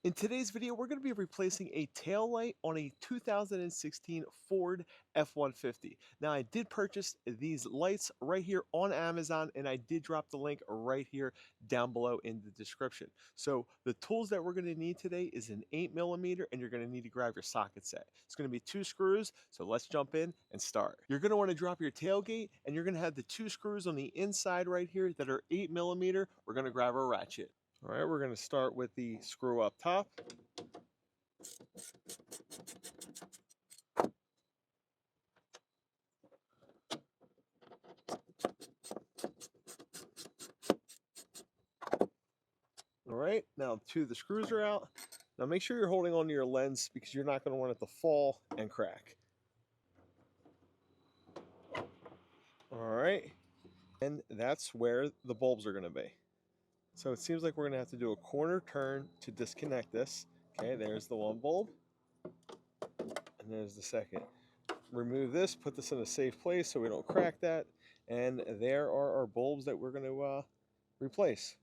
In today's video, we're going to be replacing a tail light on a 2016 Ford F150. Now, I did purchase these lights right here on Amazon, and I did drop the link right here down below in the description. So the tools that we're going to need today is an 8mm, and you're going to need to grab your socket set. It's going to be 2 screws, so let's jump in and start. You're going to want to drop your tailgate, and you're going to have the 2 screws on the inside right here that are 8mm. We're going to grab our ratchet. All right, we're going to start with the screw up top. All right, now the screws are out. Now make sure you're holding onto your lens because you're not going to want it to fall and crack. All right, and that's where the bulbs are going to be. So it seems like we're going to have to do a corner turn to disconnect this. Okay, there's the one bulb, and there's the second. Remove this, put this in a safe place so we don't crack that, and there are our bulbs that we're going to replace.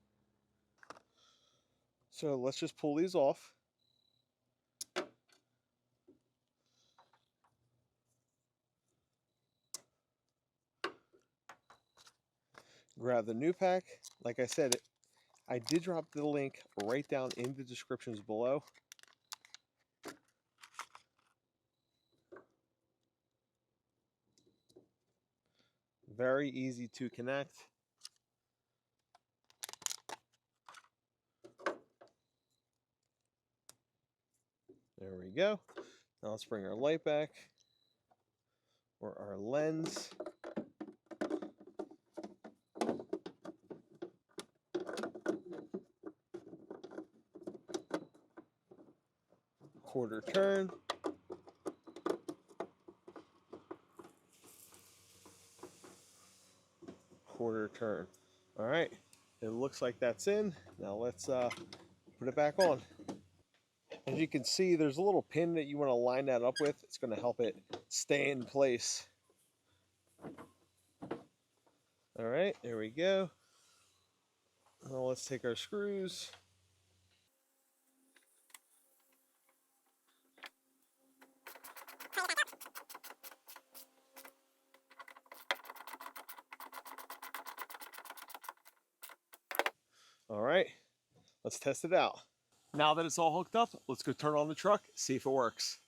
So let's just pull these off. Grab the new pack. Like I said, I did drop the link right down in the descriptions below. Very easy to connect. There we go. Now let's bring our light back, or our lens. Quarter turn. Quarter turn. All right, it looks like that's in. Now let's put it back on. As you can see, there's a little pin that you want to line that up with. It's going to help it stay in place. All right, there we go. Now let's take our screws. All right, let's test it out. Now that it's all hooked up, let's go turn on the truck, see if it works.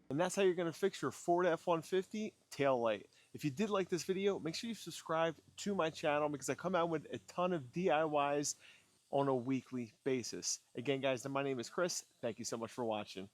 And that's how you're going to fix your Ford F-150 tail light. If you did like this video, make sure you subscribe to my channel because I come out with a ton of DIYs on a weekly basis. Again, guys, my name is Chris. Thank you so much for watching.